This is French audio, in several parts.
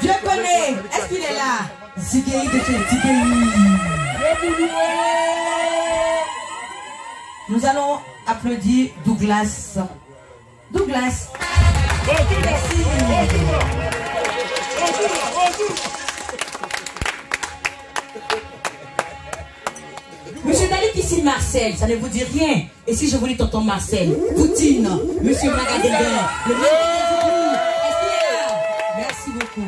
Je connais. Est-ce qu'il est là? Zigei de chez Zigei. Nous allons applaudir Douglas. Douglas. Merci. Monsieur Dalik ici Marcel, ça ne vous dit rien. Et si je vous dis tonton Marcel, Poutine, monsieur Magadéguin, le même est-ce qu'il est là? Merci beaucoup.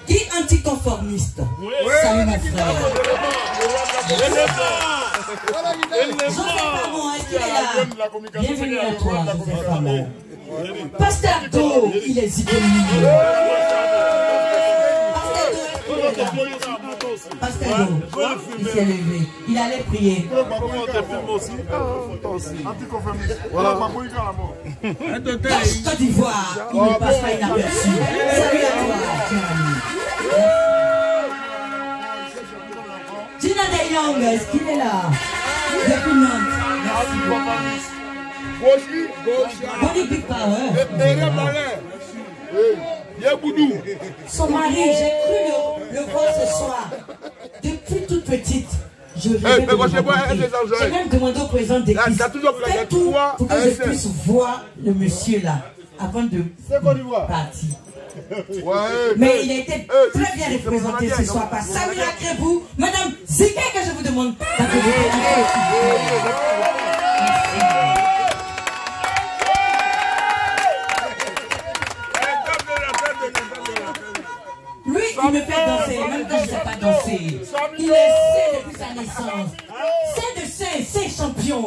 Qui anticonformiste? Salut mon frère. Joseph Hamon, est-ce qu'il est là? Bienvenue à toi, Joseph Hamon. Pasteur Do, il est zigoni. Pasteur Do, il s'est levé. Il allait prier. Côte d'Ivoire, il ne passe pas inaperçu. Salut à toi, cher ami. Gina De Young, est-ce qu'il est là? Depuis Nantes. Merci beaucoup. Body Big Power. Son mari, j'ai cru le voir ce soir. Depuis toute petite, je rêvais de le rencontrer. J'ai même demandé au président d'église, faites tout pour que je puisse voir le monsieur là, avant de partir. Mais il a été très bien représenté ce soir par Samira Krébou, Madame Zigei, que je vous demande d'applaudir. Lui, il me fait danser, même quand je ne sais pas danser. Il est saint depuis sa naissance. Saint de saint, saint champion.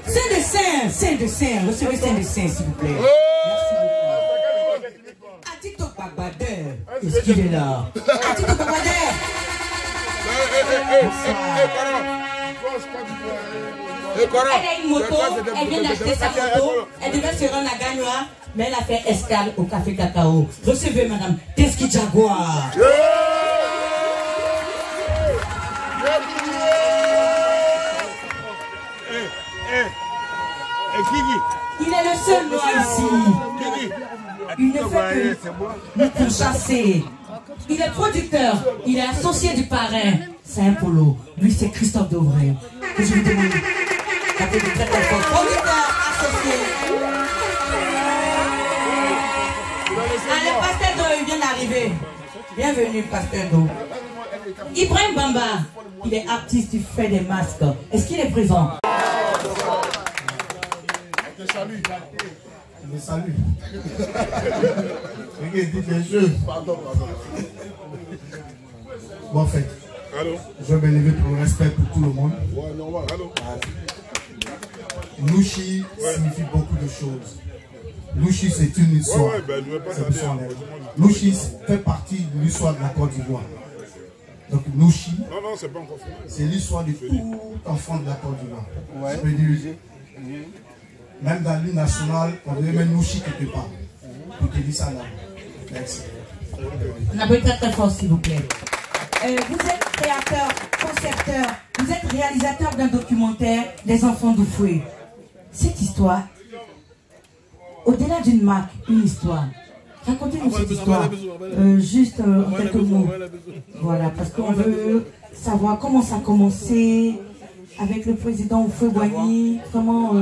Saint de saint, recevez saint de saint, s'il vous plaît. Merci beaucoup. Atito Babadeur, est-ce qu'il est là? Atito Babadeur. Elle a une moto, elle vient d'acheter sa moto, elle devait se rendre à Gagnoa, mais elle a fait escale au café Cacao. Recevez madame Teski Jaguar. Il est le seul noir ici. Il ne fait que nous pourchasser. Il est producteur, il est associé du parrain Saint-Polo. Lui c'est Christophe Dauvray. Que je vous demande. Producteur associé. Le pasteur Do, il vient d'arriver. Bienvenue, pasteur Do. Ibrahim Bamba, il est artiste, il fait des masques. Est-ce qu'il est présent? Je les salue. Regarde, dites les jeux. Pardon. Bon, en fait, je vais m'élever pour le respect pour tout le monde. Louchi signifie beaucoup de choses. Louchi, c'est une histoire. Louchi fait partie de l'histoire de la Côte d'Ivoire. Donc Louchi, c'est l'histoire de tout enfant de la Côte d'Ivoire. Je peux dire, même dans l'île nationale, on devait mettre Louchi quelque part. Pour te dire ça là. Merci. On a besoin très fort, s'il vous plaît. Vous êtes créateur, concepteur, vous êtes réalisateur d'un documentaire des enfants d'Oufoué. Cette histoire, au-delà d'une marque, une histoire. Racontez-nous cette histoire, juste en quelques mots. Voilà, parce qu'on veut savoir comment ça a commencé avec le président Oufoué-Boigny, comment,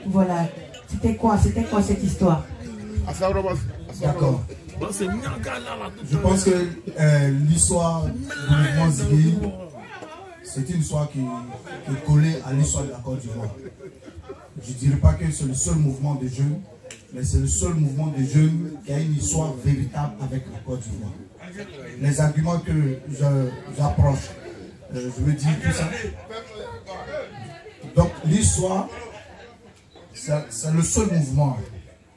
voilà, c'était quoi cette histoire? D'accord. Je pense que l'histoire du mouvement Zigei, c'est une histoire qui est collée à l'histoire de la Côte d'Ivoire. Je ne dirais pas que c'est le seul mouvement de jeunes, mais c'est le seul mouvement de jeunes qui a une histoire véritable avec la Côte d'Ivoire. Les arguments que j'approche, je veux dire tout ça. Donc l'histoire, c'est le seul mouvement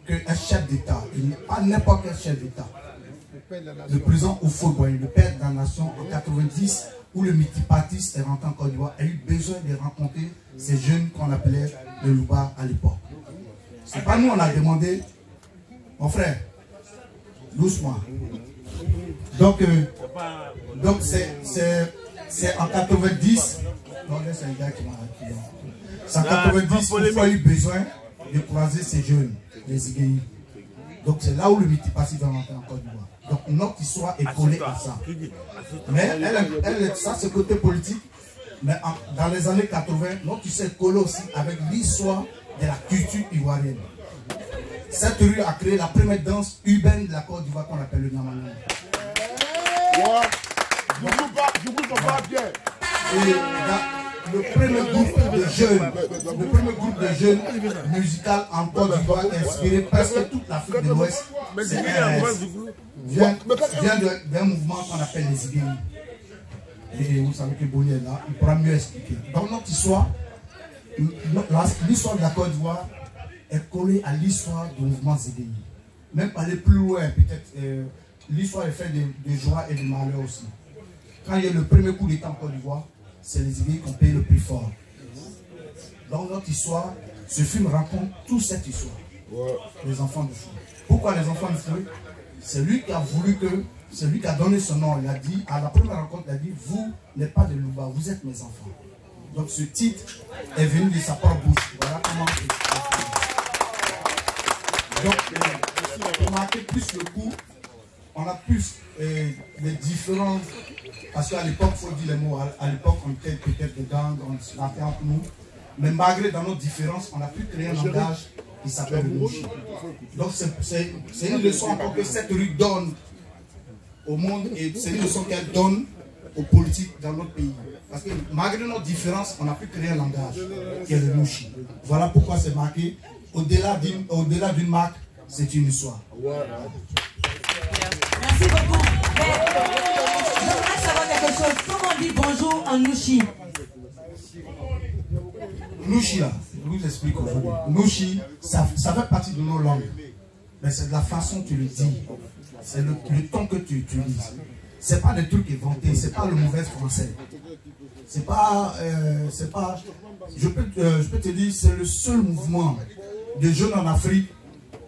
qu'un chef d'État, pas n'importe quel chef d'État, le président Oufoué-Boigny, le père de la nation en 90, où le multipartiste est rentré en Côte d'Ivoire, a eu besoin de rencontrer ces jeunes qu'on appelait le Louba à l'époque. C'est pas nous, on a demandé, mon frère, doucement. Donc c'est en 90. Non, c'est un gars qui m'a acquis. C'est en 90 qu'on a eu besoin de croiser ces jeunes, les Igéi. Donc c'est là où le Mitipassy va rentrer en Côte d'Ivoire. Donc notre histoire est collée à ça. Mais ça c'est côté politique. Mais dans les années 80, notre histoire est collée aussi avec l'histoire de la culture ivoirienne. Cette rue a créé la première danse urbaine de la Côte d'Ivoire qu'on appelle le Namana. Et le premier groupe de jeunes musical en Côte d'Ivoire inspiré presque toute l'Afrique de l'Ouest vient d'un mouvement qu'on appelle les Igéi. Et vous savez que Bonnie est là, il pourra mieux expliquer. Dans notre histoire, l'histoire de la Côte d'Ivoire est collée à l'histoire du mouvement Igéi. Même aller plus loin, peut-être, l'histoire est faite de joie et de malheur aussi. Quand il y a le premier coup d'État en Côte d'Ivoire, c'est les Igéi qui ont payé le plus fort. Dans notre histoire, ce film raconte toute cette histoire. Les enfants du feu. Pourquoi les enfants du feu? C'est lui qui a voulu que, c'est lui qui a donné son nom. Il a dit, à la première rencontre, il a dit, vous n'êtes pas de Louba, vous êtes mes enfants. Donc ce titre est venu de sa propre bouche. Voilà comment. Donc, pour marquer plus le coup, on a plus les différents. Parce qu'à l'époque, il faut dire les mots. À l'époque, on était peut-être des gangs, on se battait entre nous. Mais malgré dans nos différences, on a pu créer un langage qui s'appelle le Nushi. Donc c'est une leçon encore que cette rue donne au monde et c'est une leçon qu'elle donne aux politiques dans notre pays. Parce que malgré nos différences, on a pu créer un langage qui est le Nushi. Voilà pourquoi c'est marqué. Au-delà d'une marque, c'est une histoire. Merci beaucoup. J'aimerais savoir quelque chose. Comment on dit bonjour en Nushi? Nushi, là, je vous explique aujourd'hui. Nushi, ça fait partie de nos langues. Mais c'est de la façon que tu le dis. C'est le ton que tu utilises. C'est pas des trucs inventés. C'est pas le mauvais français. C'est pas. Je peux te dire, c'est le seul mouvement de jeunes en Afrique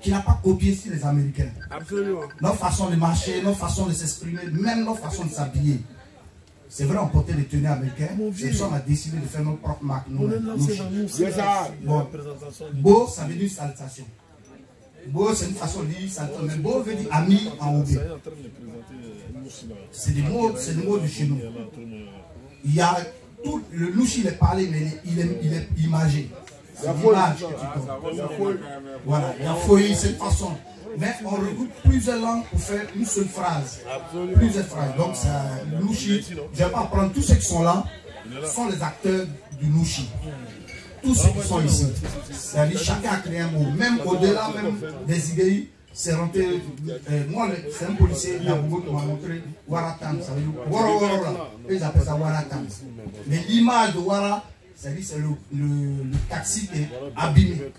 qui n'a pas copié sur les Américains. Absolument. Notre façon de marcher, notre façon de s'exprimer, même notre façon de s'habiller. C'est vrai, on portait des tenues américaines. C'est ça, on a décidé de faire notre propre marque. Beau, ça veut dire salutation. Beau, c'est une façon de dire salutation. Mais beau veut dire ami en obé. C'est des mots de chez nous. Il y a tout, le Nushi, il est parlé, mais il est imagé. C'est l'image que tu donnes. Voilà, il y a foyer, c'est une façon. Mais on regroupe plusieurs langues pour faire une seule phrase. Plusieurs phrases. Donc, le Nushi, je ne vais pas prendre tous ceux qui sont là, sont les acteurs du Nushi. Tous ceux qui sont ici. C'est-à-dire, chacun a créé un mot. Même au-delà même des Igéi, c'est rentré. Moi, c'est un policier, il a beaucoup qui m'a montré Waratam. Ça veut dire Wara Wara là. Ils appellent ça Waratam. Mais l'image de Wara, c'est-à-dire, c'est le taxi qui est abîmé.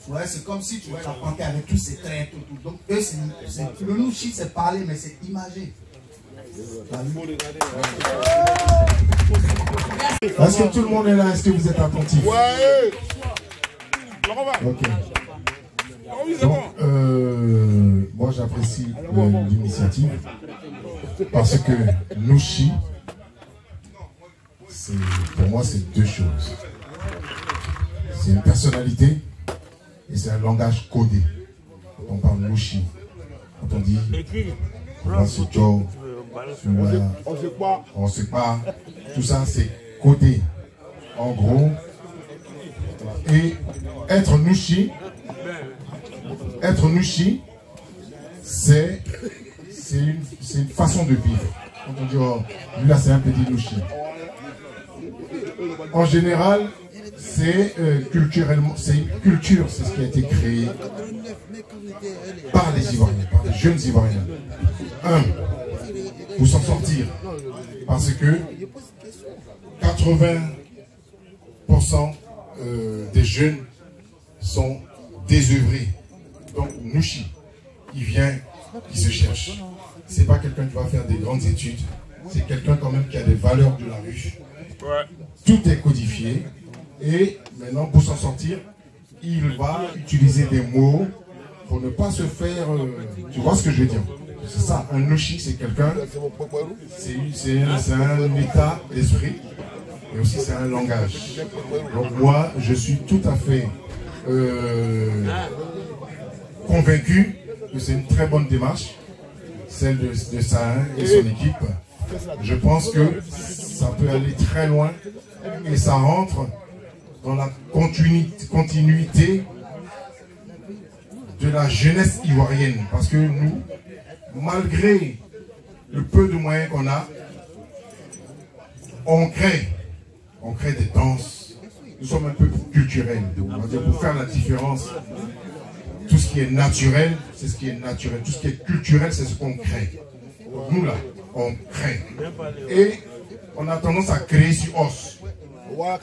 Ouais, c'est comme si tu vois la panthère avec tous ses traits, tout. Donc, eux, le Nushi, c'est parler, mais c'est imagé. Est-ce que tout le monde est là? Est-ce que vous êtes attentifs? Ouais. Ok. Donc, moi, j'apprécie l'initiative parce que Nushi, pour moi, c'est deux choses. C'est une personnalité. Et c'est un langage codé. Quand on parle Nushi, quand on dit c'est Joe, on ne sait pas, tout ça c'est codé. En gros, et être Nushi, c'est une façon de vivre. Quand on dit, oh, lui là c'est un petit Nushi. En général, c'est culturellement, c'est une culture, c'est ce qui a été créé par les Ivoiriens, par les jeunes Ivoiriens. Pour s'en sortir, parce que 80% des jeunes sont désœuvrés. Donc Nushi, il vient, il se cherche. C'est pas quelqu'un qui va faire des grandes études, c'est quelqu'un quand même qui a des valeurs de la rue. Tout est codifié. Et maintenant, pour s'en sortir, il va utiliser des mots pour ne pas se faire... tu vois ce que je veux dire? C'est ça, un Nushi, c'est quelqu'un, c'est un état d'esprit, et aussi c'est un langage. Donc moi, je suis tout à fait convaincu que c'est une très bonne démarche, celle de Sahin et son équipe. Je pense que ça peut aller très loin et ça rentre dans la continuité de la jeunesse ivoirienne. Parce que nous, malgré le peu de moyens qu'on a, on crée des danses. Nous sommes un peu culturels. On va dire, pour faire la différence, tout ce qui est naturel, c'est ce qui est naturel. Tout ce qui est culturel, c'est ce qu'on crée. Donc nous là, on crée. Et on a tendance à créer sur os. Voilà.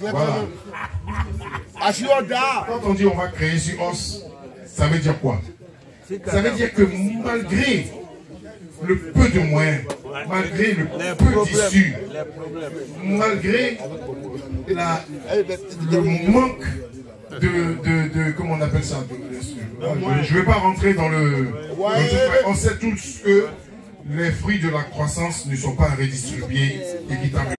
Quand on dit on va créer sur os, ça veut dire quoi? Ça veut dire que malgré le peu de moyens, malgré le peu d'issues, malgré le manque de comment on appelle ça, je ne vais pas rentrer dans le... On sait tous que les fruits de la croissance ne sont pas redistribués équitablement.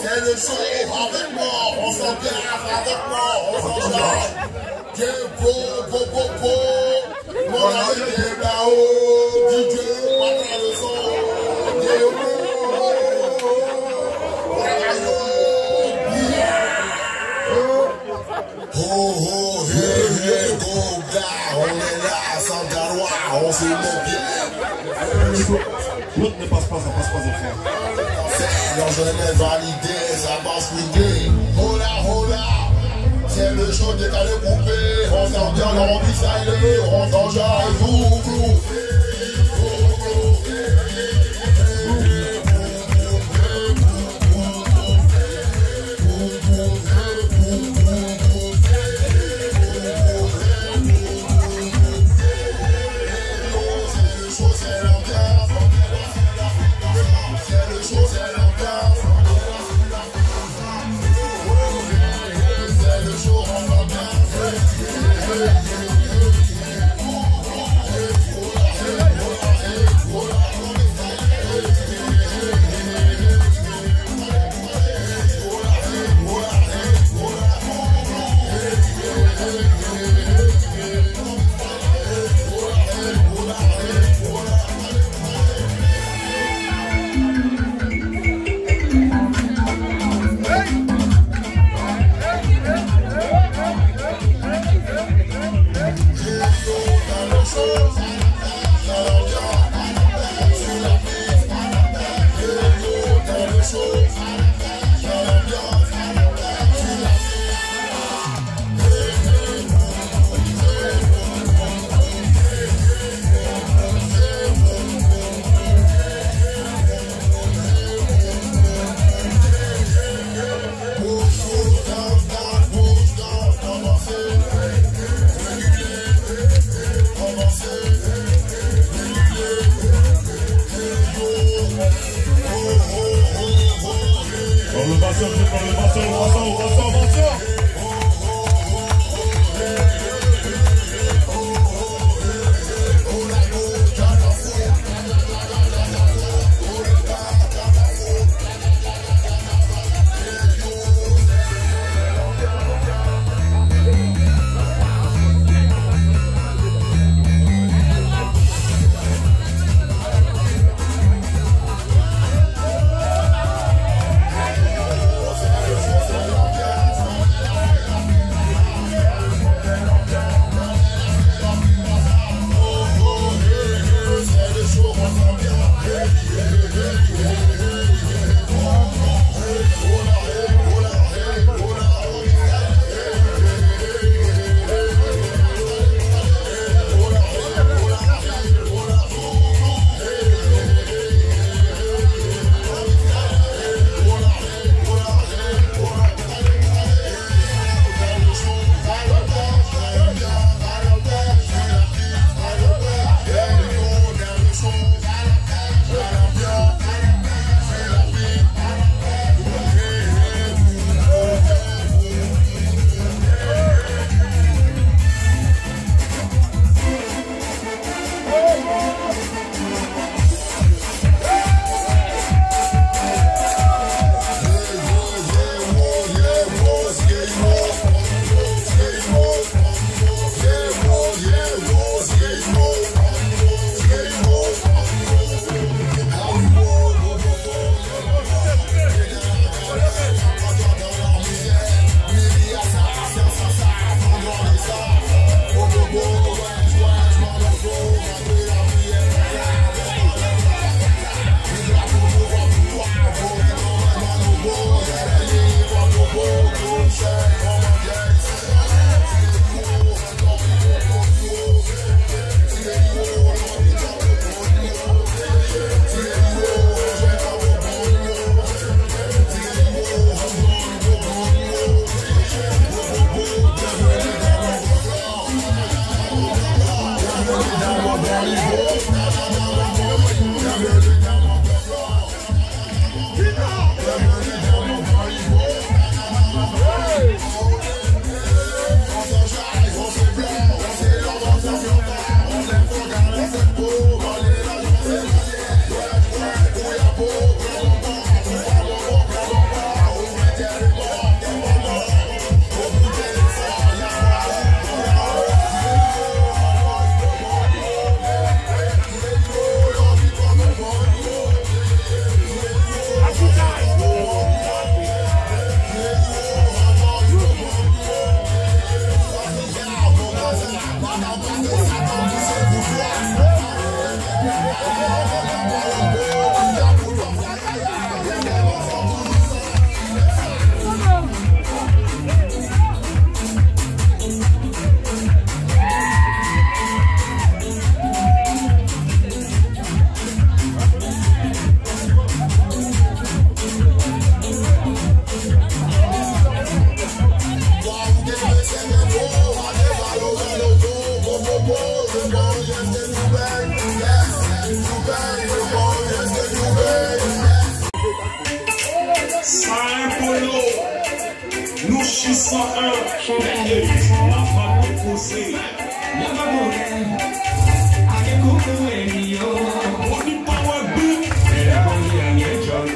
C'est le show avec moi, on s'engage avec moi, on s'engage. Mon ami est là-haut, DJ, pas le son. On est là, sans galois, on se met bien. L'autre ne passe pas, ça passe pas, frère. L'enjeu est validé, ça va swinguer. Hola, c'est le show décalé coupé. On s'en vient, on remplit ça, on s'en jare, vous. Nous chez 101, la frappe de fossé. On dit pas un but, et la bonne est John.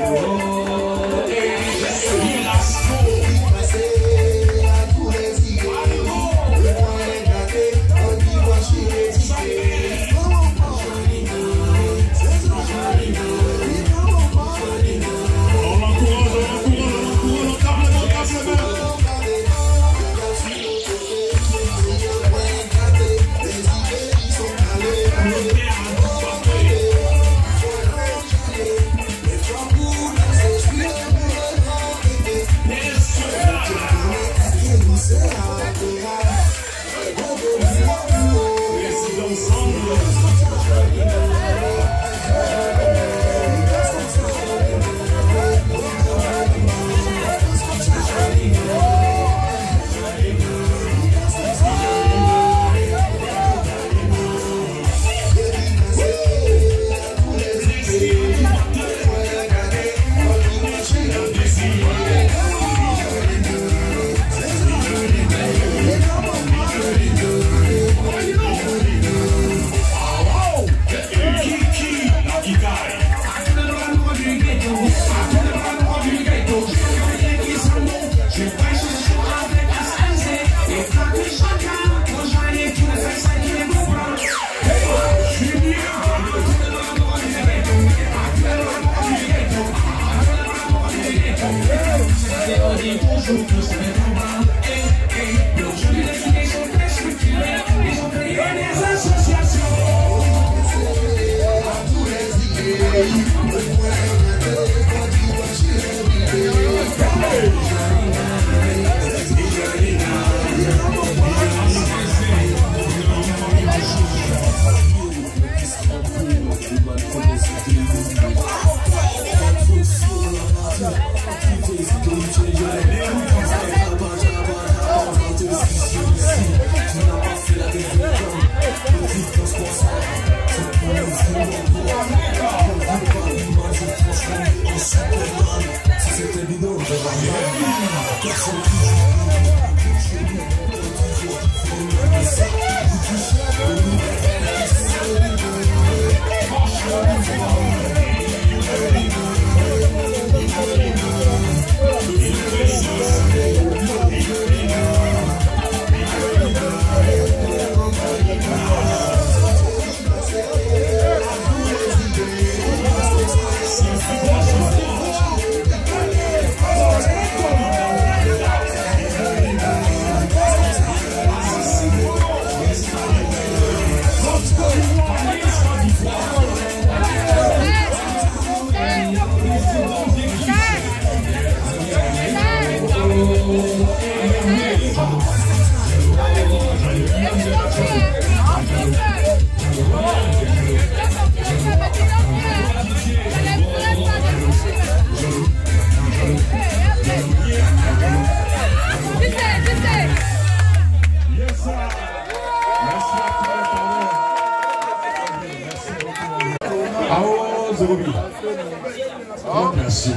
Merci.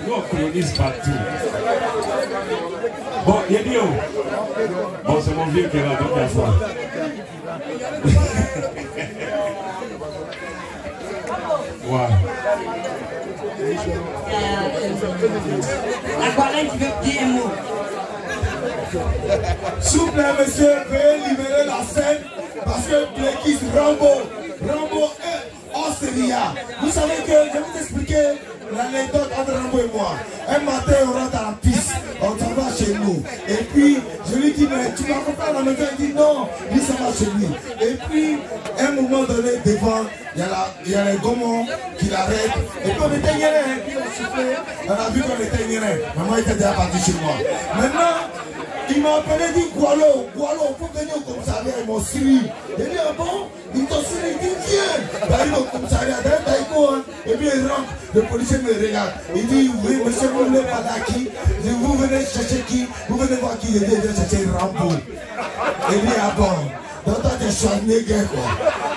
Nous colonisons partout. Bon, il y a dit, bon, c'est mon vieux qui est là toute la fois. Ouais. La Guarène qui veut dire un mot. S'il vous plaît, monsieur, veuillez libérer la scène parce que l'équipe Rambo est en Syria. Vous savez que je vais vous expliquer l'anecdote entre Rambo et moi. Un matin, on rentre à la piste, on s'en va chez nous. Et puis, je lui dis, mais tu m'accompagnes à la maison? Il dit non, lui, ça va chez lui. Et puis, à un moment donné, devant, il y a les gommons qui l'arrêtent. Et puis, on était guéris, puis on soufflait. On a vu qu'on était guéris. Maman était déjà partie chez moi. Maintenant, il m'a appelé, il dit Gualo, il faut venir au commissariat, ils m'ont suivi. Il dit, ah bon? Ils t'ont suivi, il dit, viens. Il arrive au commissariat, et puis il rentre, le policier me regarde. Il dit, oui, monsieur, vous venez parler à qui? Il dit, vous venez chercher qui? Vous venez voir qui? Il dit, viens chercher Rambo. Il dit, ah bon? Donc toi, t'es Schwarzenegger, quoi.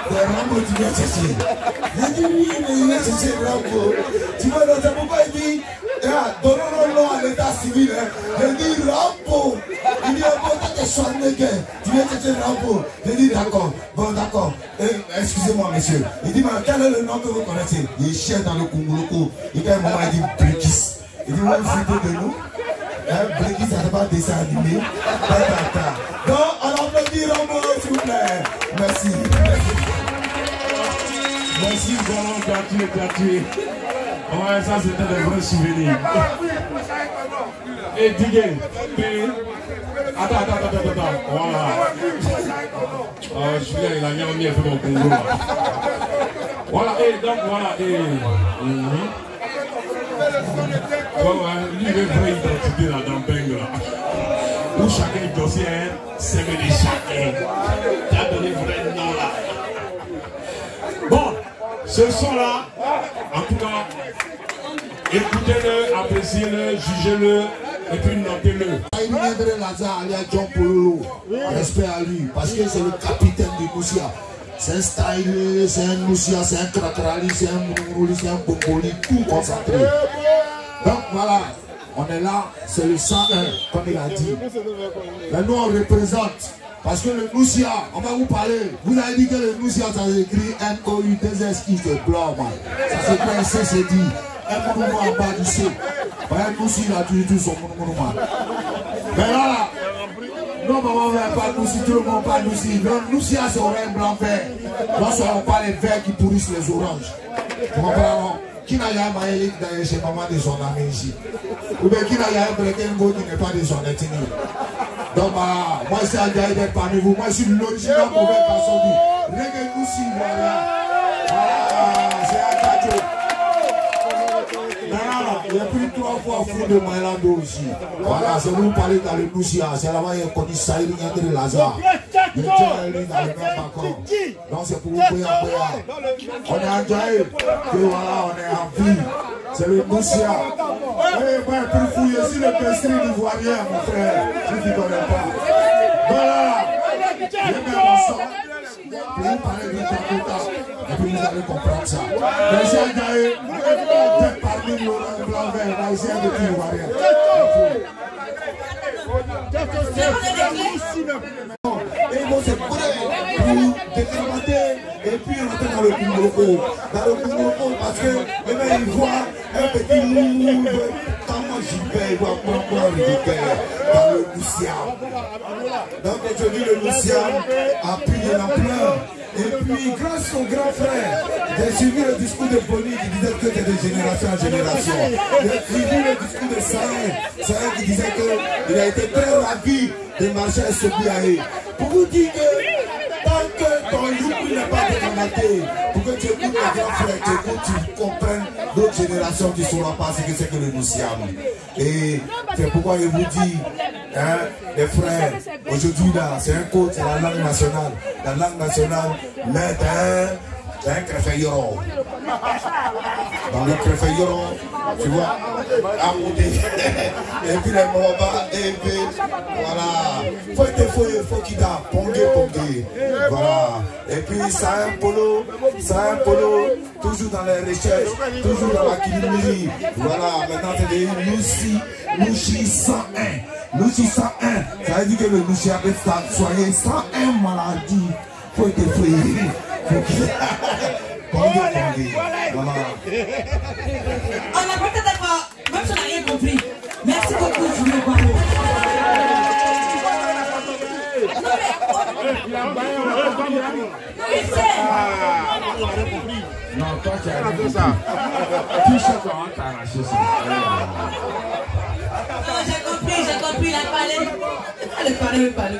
C'est Rambo, tu viens chercher. Il dit, oui, mais il vient chercher Rambo. Tu vois, dans sa papa, il dit, donnons le nom à l'état civil. Je dis Rambo. Il dit, peut-être soigner que tu viens chercher Rambo. Je dis, d'accord. Bon, d'accord. Excusez-moi, monsieur. Il dit, mais quel est le nom que vous connaissez? Il est cher dans le Kunguluku. Il dit, maman, il dit, Brikis. Il dit, vous vous foutez de nous? Brikis, ça n'est pas dessin animé. Donc, on applaudit Rambo, s'il vous plaît. Merci. Merci, Ballon, gratuit. Ouais, ça c'était des vrais souvenirs. Et Diguet, attends. Voilà. Julien, il a mis un peu mon Congo. Voilà, et donc voilà. Lui, il veut vraie identité là, dans Beng là. Où chacun dossier, c'est de chacun. Tu as donné vrai nom là. Bon, ce son-là, en tout cas, écoutez-le, appréciez-le, jugez-le, et puis notez-le. Il viendrait Lazare, alias John Pololo, respect à lui, parce que c'est le capitaine du Noussia. C'est un stylé, c'est un Noussia, c'est un Krakrali, c'est un Mourouli, c'est un Bongoli, tout concentré. Donc voilà, on est là, c'est le 101, comme il a dit. Mais nous on représente. Parce que le Noussia, on va vous parler. Vous avez dit que le Noussia, ça s'écrit N-O-U-2-S-I, c'est blanc, man. Ça s'écrit un C-C-D. Un mouvement en bas du C. Un Noussia, il a tout son mouvement. Mais là, non, maman, on ne va pas Noussia, tout le monde pas Noussia. Le Noussia, c'est orange, blanc, vert. Nous ne sommes pas les verts qui pourrissent les oranges. Tu comprends? Qui n'a pas maïlik d'ailleurs chez maman de son ami ici? Ou bien qui n'a pas un breaking qui n'est pas de son ethnie? Donc voilà, moi c'est Adjaï d'être parmi vous. Moi je suis l'original mauvais garçon du Reggae Noussi, voilà. Voilà, c'est Adjaï. Voilà, il a pris 3 fois fou de Maïlando aussi. Voilà, c'est vous parler dans le Noussia. C'est là-bas il a connu Saïd Niadri Lazare. Il est dans le même balcon. Donc c'est pour vous payer un peu. On est Adjaï, que voilà, on est en vie. C'est le Noussia. Moi, pour fouiller ici le pestri d'ivoirien, mon frère, je ne connais pas. Voilà, je mets ensemble pour vous parler de Takota, et puis vous allez comprendre ça. Merci à Gaël, peut-être parmi Laurent Blanc-Vert, on va essayer de tout ivoirien. Et bon, c'est pour décrémenter et puis rentrer dans le Kungoko. Dans le Kungoko, parce que il voit un petit mou, quand moi j'y vais, il voit moi dans le Noussia. Donc aujourd'hui le Noussia a pris de l'ampleur. Et puis grâce au grand frère, j'ai suivi le discours de Bonnie qui disait que c'était de génération en génération. J'ai suivi le discours de Saïd qui disait qu'il a été très ravi de marcher à Sobiaé. Pour vous dire que tant que ton youp n'est pas déconnecté, pour que tu écoutes les grands frères, tu comprennes d'autres générations qui ne sauront pas ce que c'est que le Noussia. Et c'est pourquoi je vous dis, hein, les frères, aujourd'hui là, c'est un code, c'est la langue nationale. La langue nationale, mais d'un Krefeyoro. Dans le Krefeyoro, tu vois, à côté. Et puis les Morobas, et puis, voilà. Faut qu'il a, pongé. Voilà. Et puis ça a un polo, toujours dans les recherches, toujours dans la Kilimiri. Voilà, maintenant c'est des Nouchi 101. Nouchi 101, ça veut dire que le Nouchi avait soigné 101 maladies. Faut être fouillé. Pongé. Voilà. On n'a pas été d'accord, même si on n'a rien compris. Merci beaucoup, Julien Barreau. Non, toi tu as fait ça. Tu sais comment t'arracher ça. J'ai compris, il a parlé. Il a parlé.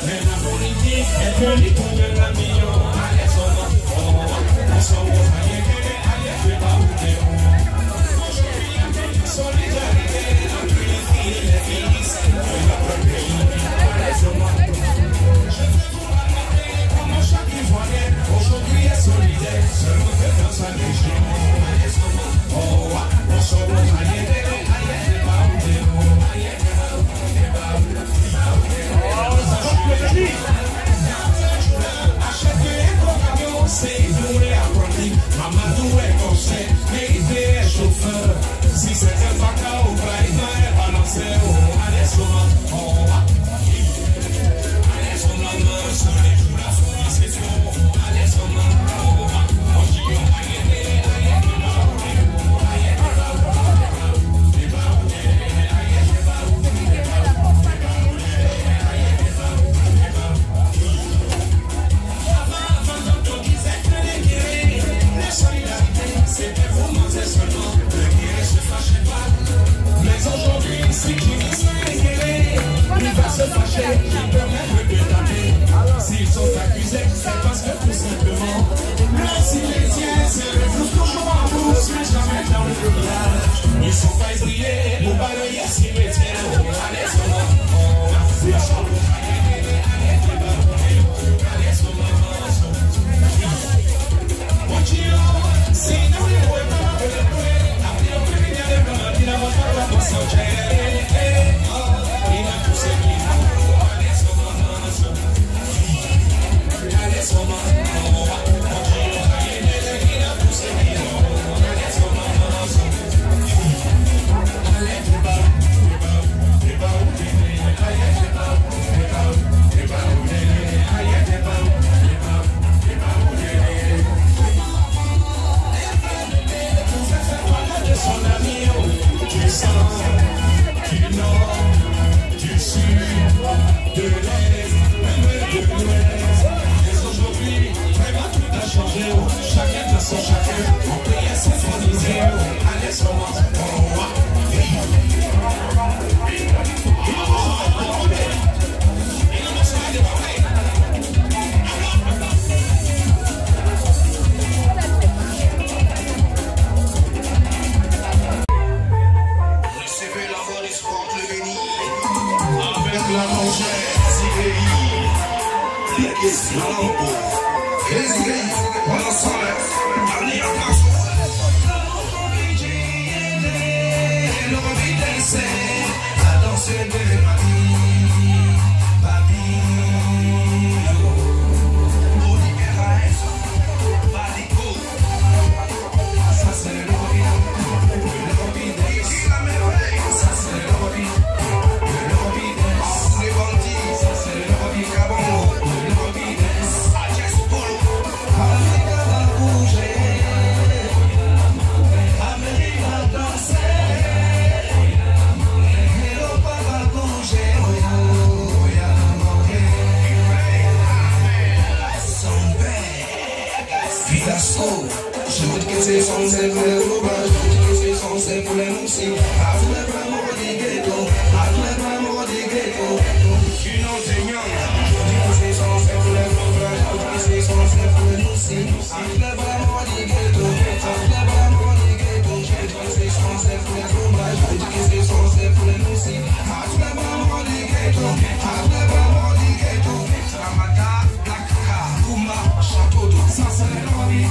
Mais la politique son chacun, mon pays à symphonisé, allez sur moi, recevez la voix du sport, le béni, avec la congère, la question à l'empo, pendant ce temps-là, allez à place. À danser de papi, body rise, body go. Ça c'est le lobby, ici la merveille. Ça c'est le lobby dance. Les bandits, ça c'est le lobby cabongo, le lobby dance. À Jazz Polo, America va bouger, America va danser. Je veux que c'est censé pour les roubages, je veux que c'est censé pour les moussis. Avec les bras du ghetto, avec les bras du ghetto. Une enseignante, je dis que c'est censé pour les roubages, je dis que c'est censé pour les moussis. Avec les bras du ghetto, avec les bras du ghetto. Je dis que c'est censé pour les roubages, je dis que c'est censé pour les moussis. Avec les bras du ghetto, avec les bras du ghetto. Ramada, Black Car, Kuma, Château d'eau, ça c'est le lobby.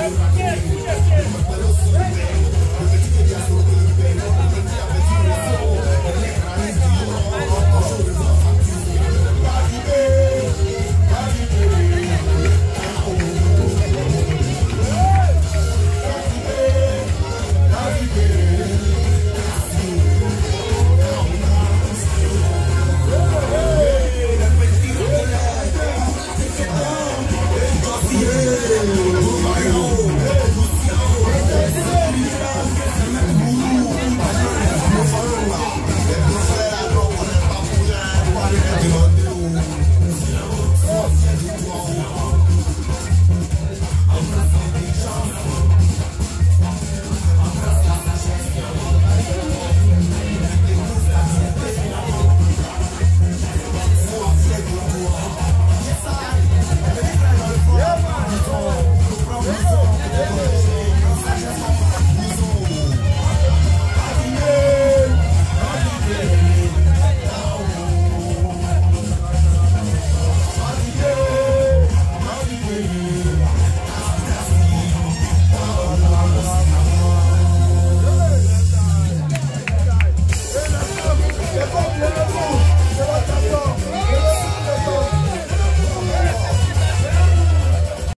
Merci.